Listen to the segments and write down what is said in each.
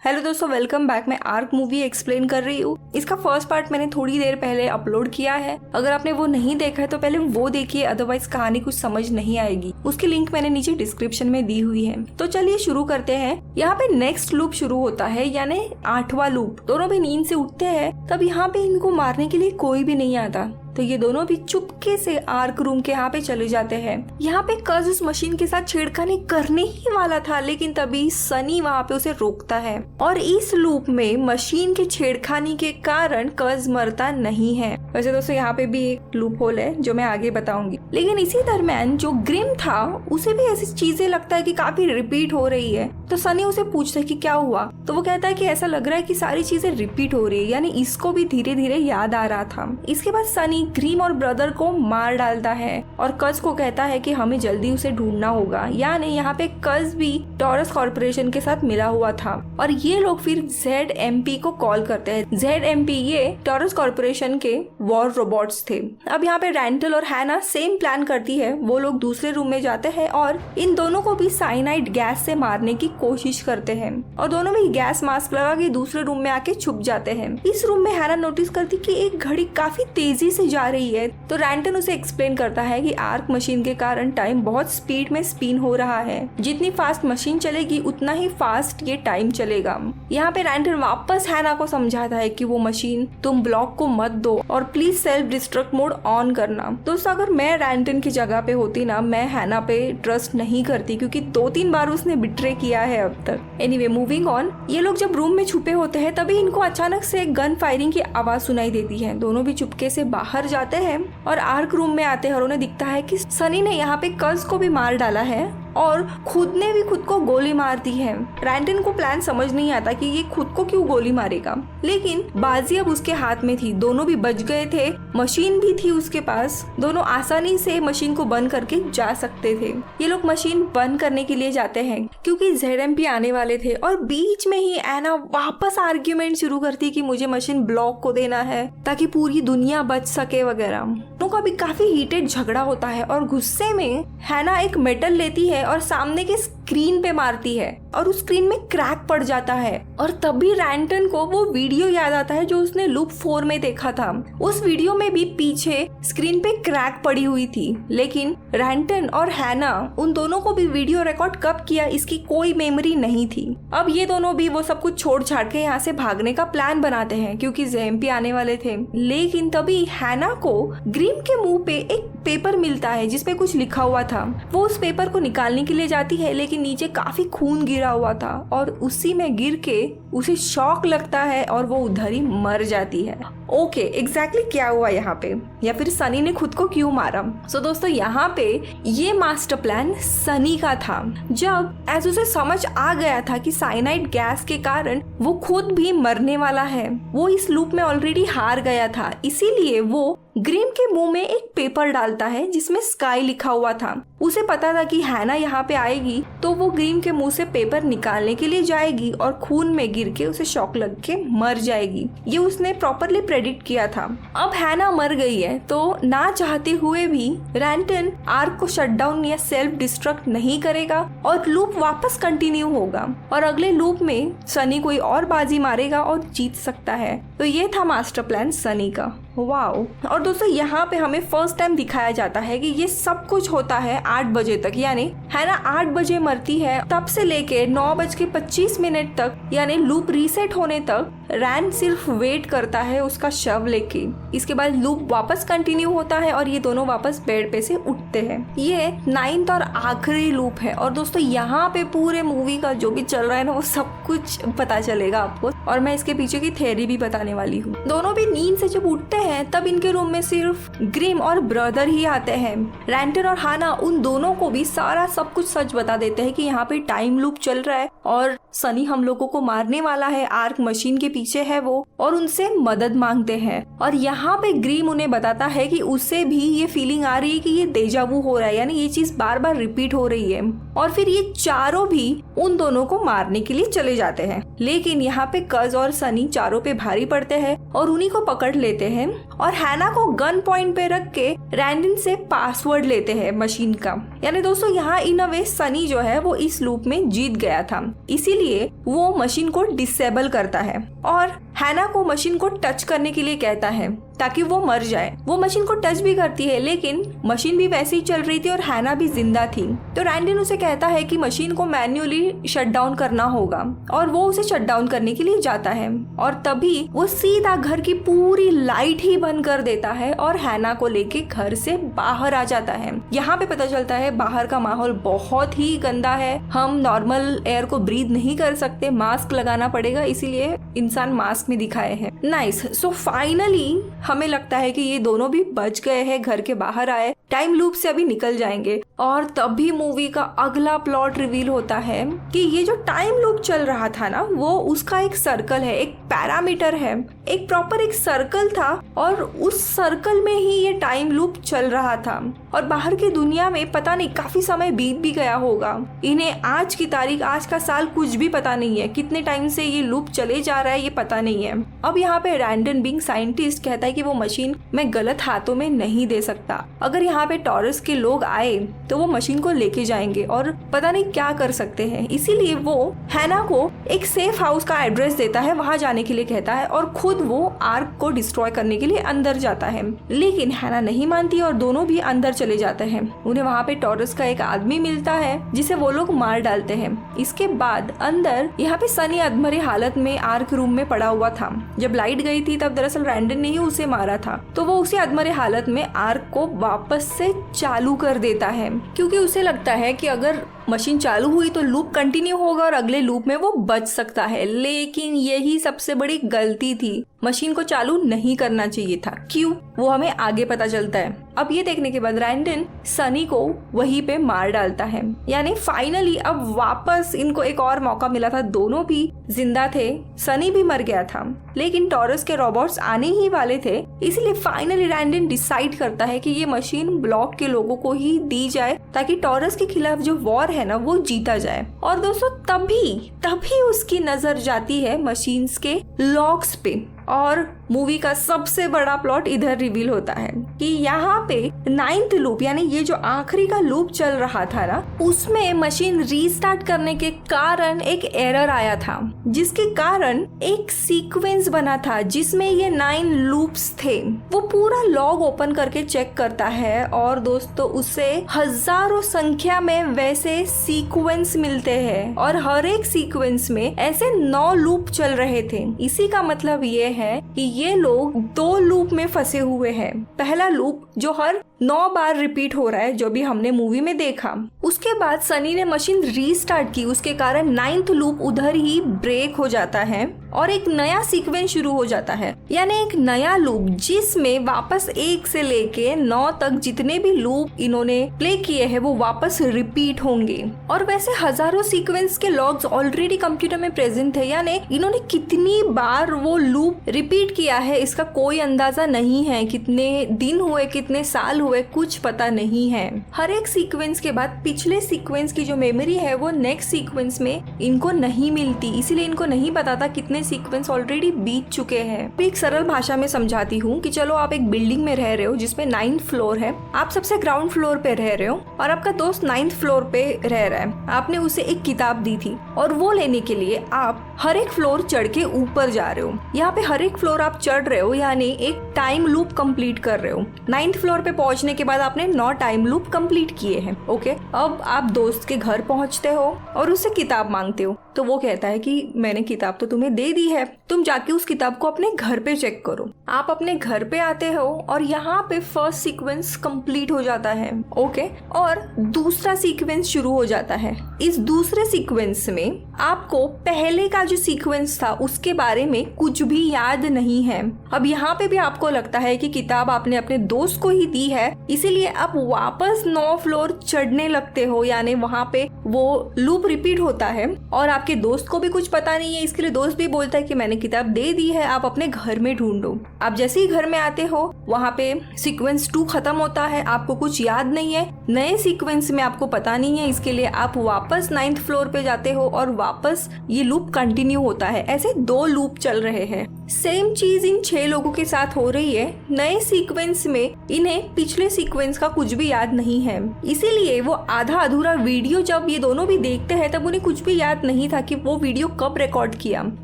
Hello दोस्तों, welcome back. मैं arc movie explain कर रही हूँ। इसका फर्स्ट पार्ट मैंने थोड़ी देर पहले अपलोड किया है। अगर आपने वो नहीं देखा है तो पहले वो देखिए, अदरवाइज कहानी कुछ समझ नहीं आएगी। उसकी लिंक मैंने नीचे डिस्क्रिप्शन में दी हुई है। तो चलिए शुरू करते हैं। यहाँ पे नेक्स्ट लूप शुरू होता है, यानी 8वां लूप। दोनों भी नींद से उठते हैं, तब यहाँ पे इनको मारने के लिए कोई भी नहीं आता। तो ये दोनों भी चुपके से आर्क रूम के यहाँ पे चले जाते हैं। यहाँ पे कज उस मशीन के साथ छेड़खानी करने ही वाला था, लेकिन तभी सनी वहाँ पे उसे रोकता है। और इस लूप में मशीन के छेड़खानी के कारण कज मरता नहीं है। वैसे दोस्तों यहाँ पे भी एक लूप होल है जो मैं आगे बताऊंगी। लेकिन इसी दरम्यान जो ग्रिम था उसे भी ऐसी चीजें लगता है कि काफी रिपीट हो रही है। तो सनी उसे पूछता है कि क्या हुआ, तो वो कहता है कि ऐसा लग रहा है कि सारी चीजें रिपीट हो रही है, यानी इसको भी धीरे धीरे याद आ रहा था। इसके बाद सनी ग्रिम और ब्रदर को मार डालता है और कज को कहता है कि हमें जल्दी उसे ढूंढना होगा। यानी यहाँ पे कज भी टॉरस कॉर्पोरेशन के साथ मिला हुआ था और ये लोग फिर ZMP को कॉल करते हैं। ZMP ये टॉरस कॉर्पोरेशन के वॉर रोबोट्स थे। अब यहाँ पे रैंटल और हैना सेम प्लान करती है। वो लोग दूसरे रूम में जाते हैं और इन दोनों को भी साइनाइड गैस से मारने की कोशिश करते हैं और दोनों भी गैस मास्क लगा के दूसरे रूम में आके छुप जाते हैं। इस रूम में हैना नोटिस करती कि एक घड़ी काफी तेजी से जा रही है। तो रैंटन उसे एक्सप्लेन करता है कि आर्क मशीन के कारण टाइम बहुत स्पीड में स्पिन हो रहा है। जितनी फास्ट मशीन चलेगी उतना ही फास्ट ये टाइम चलेगा। यहाँ पे रैंटन वापस हैना को समझाता है कि वो मशीन तुम ब्लॉक को मत दो और please self destruct mode on करना। दोस्तों अगर मैं रैंटन की जगह पे होती ना, मैं हैना पे ट्रस्ट नहीं करती, क्योंकि 2-3 बार उसने बिट्रे किया है अब तक। Anyway moving on. ये लोग जब रूम में छुपे होते हैं तभी इनको अचानक से गन फायरिंग की आवाज सुनाई देती है। दोनों भी चुपके से बाहर जाते हैं और आर्क रूम में आते हैं और उन्हें दिखता है कि सनी ने यहाँ पे कज को भी मार डाला है और खुद ने भी खुद को गोली मार दी है। रैंटन को प्लान समझ नहीं आता कि ये खुद को क्यों गोली मारेगा, लेकिन बाजी अब उसके हाथ में थी। दोनों भी बच गए थे, मशीन भी थी उसके पास। दोनों आसानी से मशीन को बंद करके जा सकते थे। ये लोग मशीन बंद करने के लिए जाते हैं क्योंकि ZMP आने वाले थे और बीच में ही एना वापस आर्ग्यूमेंट शुरू करती कि मुझे मशीन ब्लॉक को देना है ताकि पूरी दुनिया बच सके वगैरह। दोनों का भी काफी हीटेड झगड़ा होता है और गुस्से में हैना एक मेटल लेती है और सामने के स्क्रीन पे मारती है और उस स्क्रीन में क्रैक पड़ जाता है। और तभी रैंटन को वो वीडियो याद आता है जो उसने लूप 4 में देखा था। उस वीडियो में भी पीछे स्क्रीन पे क्रैक पड़ी हुई थी, लेकिन रैंटन और हैना उन दोनों को भी वीडियो रिकॉर्ड कब किया इसकी कोई मेमोरी नहीं थी। अब ये दोनों भी वो सब कुछ छोड़ छाड़ के यहाँ से भागने का प्लान बनाते हैं क्योंकि ZMP आने वाले थे। लेकिन तभी हैना को ग्रिम के मुंह पे एक पेपर मिलता है जिसपे कुछ लिखा हुआ था। वो उस पेपर को निकालने के लिए जाती है, लेकिन नीचे काफी खून गिरा हुआ था और उसी में गिर के उसे शॉक लगता है और वो उधर ही मर जाती है। ओके, एग्जैक्टली क्या हुआ यहाँ पे, या फिर सनी ने खुद को क्यों मारा? सो दोस्तों यहाँ पे ये मास्टर प्लान सनी का था। जब ऐसे उसे समझ आ गया था कि साइनाइड गैस के कारण वो खुद भी मरने वाला है, वो इस लूप में ऑलरेडी हार गया था, इसीलिए वो ग्रिम के मुंह में एक पेपर डालता है जिसमें स्काई लिखा हुआ था। उसे पता था कि हैना यहाँ पे आएगी तो वो ग्रिम के मुंह से पेपर निकालने के लिए जाएगी और खून में गिर के उसे शॉक लग के मर जाएगी। ये उसने प्रॉपरली प्रेडिक्ट किया था। अब हैना मर गई है तो ना चाहते हुए भी रैंटन आर्क को शट डाउन या सेल्फ डिस्ट्रक्ट नहीं करेगा और लूप वापस कंटिन्यू होगा और अगले लूप में सनी कोई और बाजी मारेगा और जीत सकता है। तो ये था मास्टर प्लान सनी का। वाओ। और दोस्तों यहाँ पे हमें फर्स्ट टाइम दिखाया जाता है कि ये सब कुछ होता है 8 बजे तक, यानी हैना 8 बजे मरती है, तब से लेके 9:25 तक, यानी लूप रीसेट होने तक रैन सिर्फ वेट करता है उसका शव लेके। इसके बाद लूप वापस कंटिन्यू होता है और ये दोनों वापस बेड पे से उठते हैं। ये 9th और आखिरी लूप है और दोस्तों यहाँ पे पूरे मूवी का जो भी चल रहा है ना वो सब कुछ पता चलेगा आपको और मैं इसके पीछे की थ्योरी भी बताने वाली हूँ। दोनों भी नींद से जब उठते हैं तब इनके रूम में सिर्फ ग्रिम और ब्रदर ही आते हैं। रैंटन और हैना उन दोनों को भी सारा सब कुछ सच बता देते हैं कि यहाँ पे टाइम लूप चल रहा है और सनी हम लोगों को मारने वाला है, आर्क मशीन के पीछे है वो, और उनसे मदद मांगते हैं। और यहाँ पे ग्रिम उन्हें बताता है कि उसे भी ये फीलिंग आ रही है कि ये डेजावू हो रहा है, यानी ये चीज बार बार रिपीट हो रही है। और फिर ये चारों भी उन दोनों को मारने के लिए चले जाते हैं। लेकिन यहाँ पे कज और सनी चारों पे भारी पड़ते हैं और उन्हीं को पकड़ लेते हैं और हैना को गन पॉइंट पे रख के रैंडन से पासवर्ड लेते हैं मशीन का। यानी दोस्तों यहाँ इन अ वे सनी जो है वो इस लूप में जीत गया था, इसीलिए वो मशीन को डिसेबल करता है और हैना को मशीन को टच करने के लिए कहता है ताकि वो मर जाए। वो मशीन को टच भी करती है, लेकिन मशीन भी वैसे ही चल रही थी और हैना भी जिंदा थी। तो रैंडन उसे कहता है कि मशीन को मैन्युअली शट डाउन करना होगा और वो उसे शट डाउन करने के लिए जाता है और तभी वो सीधा घर की पूरी लाइट ही बंद कर देता है और हैना को लेके घर से बाहर आ जाता है। यहाँ पे पता चलता है बाहर का माहौल बहुत ही गंदा है, हम नॉर्मल एयर को ब्रीथ नहीं कर सकते, मास्क लगाना पड़ेगा, इसीलिए इंसान मास्क में दिखाए हैं। नाइस। सो फाइनली हमें लगता है कि ये दोनों भी बच गए हैं, घर के बाहर आए, टाइम लूप से अभी निकल जाएंगे। और तभी मूवी का अगला प्लॉट रिवील होता है कि ये जो टाइम लूप चल रहा था ना, वो उसका एक सर्कल है, एक पैरामीटर है, एक प्रॉपर एक सर्कल था और उस सर्कल में ही ये टाइम लूप चल रहा था। और बाहर की दुनिया में पता नहीं काफी समय बीत भी गया होगा, इन्हें आज की तारीख, आज का साल कुछ भी पता नहीं है, कितने टाइम से ये लूप चले जा रहा है ये पता नहीं है। अब यहाँ पे रैंडन बीइंग साइंटिस्ट कहता है कि वो मशीन मैं गलत हाथों में नहीं दे सकता, अगर यहाँ पे टॉरस के लोग आए तो वो मशीन को लेके जाएंगे और पता नहीं क्या कर सकते हैं। इसीलिए वो हैना को एक सेफ हाउस का एड्रेस देता है, वहां जाने के लिए कहता है और खुद वो आर्क को डिस्ट्रॉय करने के लिए अंदर जाता है। लेकिन हैना नहीं मानती और दोनों भी अंदर चले जाते हैं। उन्हें वहाँ पे टॉरस का एक आदमी मिलता है जिसे वो लोग मार डालते हैं। इसके बाद अंदर यहाँ पे सनी अधमरे हालत में आर्क रूम में पड़ा हुआ था। जब लाइट गई थी तब दरअसल रैंडन ने ही उसे मारा था, तो वो उसी अधमरे हालत में आर्क को वापस से चालू कर देता है, क्योंकि उसे लगता है कि अगर मशीन चालू हुई तो लूप कंटिन्यू होगा और अगले लूप में वो बच सकता है। लेकिन यही सबसे बड़ी गलती थी, मशीन को चालू नहीं करना चाहिए था। क्यों, वो हमें आगे पता चलता है। अब ये देखने के बाद रैंडन सनी को वहीं पे मार डालता है। यानी फाइनली अब वापस इनको एक और मौका मिला था, दोनों भी जिंदा थे, सनी भी मर गया था, लेकिन टॉरस के रोबोट्स आने ही वाले थे। इसलिए फाइनली रैंडन डिसाइड करता है कि ये मशीन ब्लॉक के लोगों को ही दी जाए ताकि टॉरस के खिलाफ जो वॉर है ना वो जीता जाए। और दोस्तों तभी उसकी नजर जाती है मशीन्स के लॉक्स पे और मूवी का सबसे बड़ा प्लॉट इधर रिवील होता है कि यहाँ पे 9th लूप यानी ये जो आखिरी का लूप चल रहा था ना, उसमें मशीन रीस्टार्ट करने के कारण एक एरर आया था, जिसके कारण एक सीक्वेंस बना था जिसमें ये 9 लूप्स थे। वो पूरा लॉग ओपन करके चेक करता है और दोस्तों उसे हजारों संख्या में वैसे सीक्वेंस मिलते हैं और हर एक सीक्वेंस में ऐसे 9 लूप चल रहे थे। इसी का मतलब ये है कि ये लोग 2 लूप में फंसे हुए हैं। पहला लूप जो हर 9 बार रिपीट हो रहा है, जो भी हमने मूवी में देखा। उसके बाद सनी ने मशीन रीस्टार्ट की, उसके कारण 9th लूप उधर ही ब्रेक हो जाता है और एक नया सीक्वेंस शुरू हो जाता है, यानी एक नया लूप जिसमें वापस 1 से लेके 9 तक जितने भी लूप इन्होंने प्ले किए हैं वो वापस रिपीट होंगे। और वैसे हजारों सीक्वेंस के लॉग्स ऑलरेडी कंप्यूटर में प्रेजेंट है, यानी इन्होंने कितनी बार वो लूप रिपीट किया है इसका कोई अंदाजा नहीं है। कितने दिन हुए, कितने साल हुए, कुछ पता नहीं है। हर एक सीक्वेंस के बाद पिछले सीक्वेंस की जो मेमोरी है वो नेक्स्ट सीक्वेंस में इनको नहीं मिलती, इसीलिए इनको नहीं पता था कितने सीक्वेंस ऑलरेडी बीत चुके हैं। एक सरल भाषा में समझाती हूँ कि चलो आप एक बिल्डिंग में रह रहे हो जिसमें 9th फ्लोर है, आप सबसे ग्राउंड फ्लोर पे रह रहे हो और आपका दोस्त 9th फ्लोर पे रह रहा है। आपने उसे एक किताब दी थी और वो लेने के लिए आप हर एक फ्लोर चढ़ के ऊपर जा रहे हो। यहाँ पे हर एक फ्लोर आप चढ़ रहे हो यानी एक टाइम लूप कंप्लीट कर रहे हो। 9th फ्लोर पे पहुंचने के बाद आपने 9 टाइम लूप कंप्लीट किए हैं। ओके, अब आप दोस्त के घर पहुंचते हो और उससे किताब मांगते हो, तो वो कहता है कि मैंने किताब तो तुम्हें दे दी है, तुम जाके उस किताब को अपने घर पे चेक करो। आप अपने घर पे आते हो और यहाँ पे फर्स्ट सीक्वेंस कंप्लीट हो जाता है। ओके, और दूसरा सीक्वेंस शुरू हो जाता है। इस दूसरे सीक्वेंस में आपको पहले का जो सीक्वेंस था उसके बारे में कुछ भी याद नहीं है। अब यहाँ पे भी आपको लगता है कि किताब आपने अपने दोस्त को ही दी है, इसीलिए आप वापस 9 फ्लोर चढ़ने लगते हो, यानी वहाँ पे वो लूप रिपीट होता है और आपके दोस्त को भी कुछ पता नहीं है। इसके लिए दोस्त भी बोलता है कि मैंने किताब दे दी है, आप अपने घर में ढूंढो। आप जैसे ही घर में आते हो वहाँ पे सीक्वेंस 2 खत्म होता है, आपको कुछ याद नहीं है, नए सीक्वेंस में आपको पता नहीं है, इसके लिए आप वापस 9th फ्लोर पे जाते हो और वापस ये लूप कंटिन्यू होता है। ऐसे 2 लूप चल रहे हैं सेम चीज इन 6 लोगों के साथ हो रही है। नए सीक्वेंस में इन्हें पिछले सीक्वेंस का कुछ भी याद नहीं है, इसीलिए वो आधा अधूरा वीडियो जब ये दोनों भी देखते हैं तब उन्हें कुछ भी याद नहीं था कि वो वीडियो कब रिकॉर्ड किया,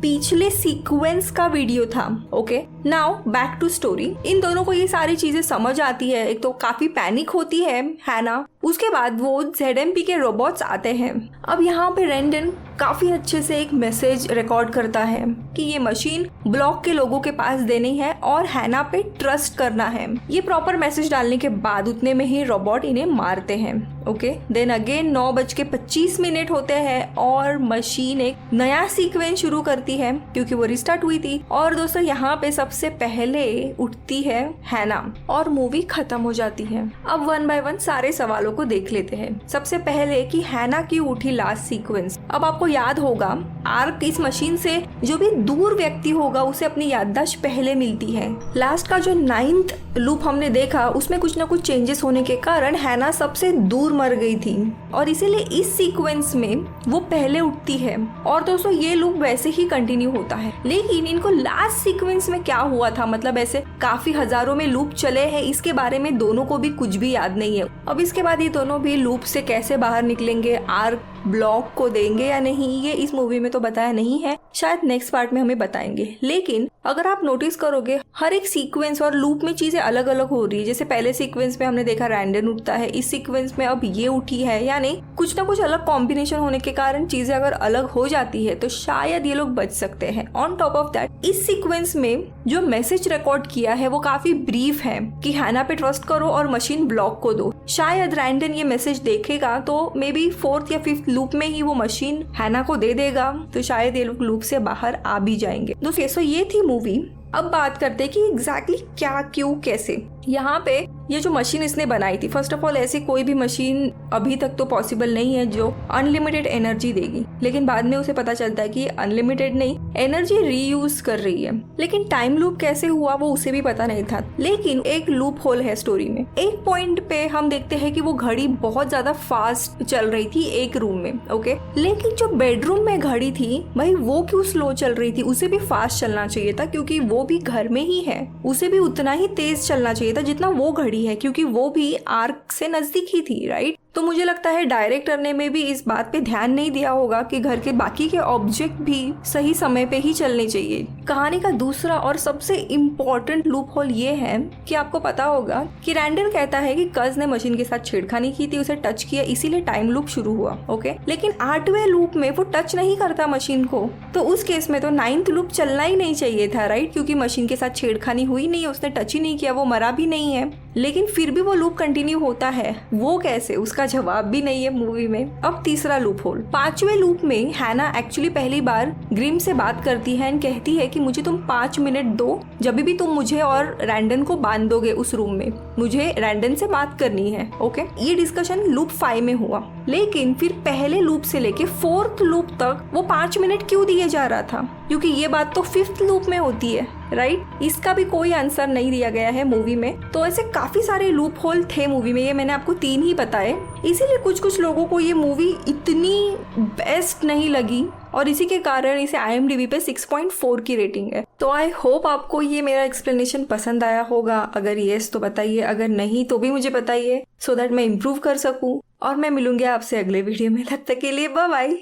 पिछले सीक्वेंस का वीडियो था। Okay, now back to story. इन दोनों को ये सारी चीजें समझ आती है। एक तो काफी पैनिक होती है हैना, उसके बाद वो ZMP के रोबोट्स आते हैं। अब यहाँ पे रैंडन काफी अच्छे से एक मैसेज रिकॉर्ड करता है कि ये मशीन ब्लॉक के लोगों के पास देनी है और हैना पे ट्रस्ट करना है। ये प्रॉपर मैसेज डालने के बाद उतने में ही रोबोट इन्हें मारते हैं। ओके, देन अगेन 9:25 होते हैं और मशीन एक नया सीक्वेंस शुरू करती है क्योंकि वो रिस्टार्ट हुई थी। और दोस्तों यहाँ पे सबसे पहले उठती है हैना और मूवी खत्म हो जाती है। अब 1 बाय 1 सारे सवालों को देख लेते हैं। सबसे पहले कि हैना की उठी लास्ट सीक्वेंस। अब आपको याद होगा आर्क इस मशीन से जो भी दूर व्यक्ति होगा उसे अपनी याददाश्त पहले मिलती है। लास्ट का जो 9th लूप हमने देखा उसमें कुछ ना कुछ चेंजेस होने के कारण हैना सबसे दूर मर गई थी और इसीलिए इस सीक्वेंस में वो पहले उठती है। और दोस्तों ये लूप वैसे ही कंटिन्यू होता है, लेकिन इनको लास्ट सीक्वेंस में क्या हुआ था, मतलब ऐसे काफी हजारों में लूप चले हैं, इसके बारे में दोनों को भी कुछ भी याद नहीं है। अब इसके बाद ये दोनों भी लूप से कैसे बाहर निकलेंगे, आर्क ब्लॉक को देंगे या नहीं, ये इस मूवी में तो बताया नहीं है, शायद नेक्स्ट पार्ट में हमें बताएंगे। लेकिन अगर आप नोटिस करोगे हर एक सीक्वेंस और लूप में चीजें अलग अलग हो रही है। जैसे पहले सीक्वेंस में हमने देखा रैंडन उठता है, इस सीक्वेंस में अब ये उठी है, यानी कुछ ना कुछ अलग कॉम्बिनेशन होने के कारण चीजें अगर अलग हो जाती है तो शायद ये लोग बच सकते हैं। ऑन टॉप ऑफ दैट इस सीक्वेंस में जो मैसेज रिकॉर्ड किया है वो काफी ब्रीफ है कि हैना पे ट्रस्ट करो और मशीन ब्लॉक को दो। शायद रैंडन ये मैसेज देखेगा तो मे बी 4th या 5th लूप में ही वो मशीन हैना को दे देगा, तो शायद ये लोग लूप से बाहर आ भी जाएंगे। दोस्तों सो ये थी मूवी। अब बात करते हैं कि एग्जैक्टली क्या, क्यों, कैसे। यहाँ पे ये जो मशीन इसने बनाई थी, फर्स्ट ऑफ ऑल ऐसी कोई भी मशीन अभी तक तो पॉसिबल नहीं है जो अनलिमिटेड एनर्जी देगी, लेकिन बाद में उसे पता चलता है कि अनलिमिटेड नहीं, एनर्जी रीयूज कर रही है। लेकिन टाइम लूप कैसे हुआ वो उसे भी पता नहीं था। लेकिन एक लूप होल है स्टोरी में। एक पॉइंट पे हम देखते हैं कि वो घड़ी बहुत ज्यादा फास्ट चल रही थी एक रूम में। ओके, लेकिन जो बेडरूम में घड़ी थी भाई वो क्यों स्लो चल रही थी, उसे भी फास्ट चलना चाहिए था क्योंकि वो भी घर में ही है, उसे भी उतना ही तेज चलना चाहिए था जितना वो घड़ी है क्योंकि वो भी आर्क से नजदीक ही थी, राइट। तो मुझे लगता है डायरेक्टर ने में भी इस बात पे ध्यान नहीं दिया होगा कि घर के बाकी के ऑब्जेक्ट भी सही समय पे ही चलने चाहिए। कहानी का दूसरा और सबसे इम्पोर्टेंट लूप होल ये है कि आपको पता होगा कि रैंडन कहता है कि कज ने मशीन के साथ छेड़खानी की थी, उसे टच किया, इसीलिए टाइम लूप शुरू हुआ। ओके, लेकिन 8वें लूप में वो टच नहीं करता मशीन को, तो उस केस में तो 9th लूप चलना ही नहीं चाहिए था, राइट, क्योंकि मशीन के साथ छेड़खानी हुई नहीं, उसने टच ही नहीं किया, वो मरा भी नहीं है, लेकिन फिर भी वो लूप कंटिन्यू होता है। वो कैसे, उसका जवाब भी नहीं है मूवी में। अब तीसरा लूप होल। 5वें लूप में हैना एक्चुअली पहली बार ग्रिम से बात करती है एंड कहती है कि मुझे तुम 5 मिनट दो, जब भी तुम मुझे और रैंडन को बांध दोगे उस रूम में, मुझे रैंडन से बात करनी है। ओके, ये डिस्कशन लूप 5 में हुआ, लेकिन फिर पहले लूप से लेके 4th लूप तक वो 5 मिनट क्यों दिए जा रहा था, क्योंकि ये बात तो 5th लूप में होती है, राइट। इसका भी कोई आंसर नहीं दिया गया है मूवी में। तो ऐसे काफी सारे लूप होल थे मूवी में, ये मैंने आपको 3 ही बताए, इसीलिए कुछ लोगों को ये मूवी इतनी बेस्ट नहीं लगी और इसी के कारण इसे IMDb पे 6.4 की रेटिंग है। तो आई होप आपको ये मेरा एक्सप्लेनेशन पसंद आया होगा। अगर येस तो बताइए, अगर नहीं तो भी मुझे बताइए, सो दैट मैं इम्प्रूव कर सकूं। और मैं मिलूंगी आपसे अगले वीडियो में, तब तक के लिए बाय बाय।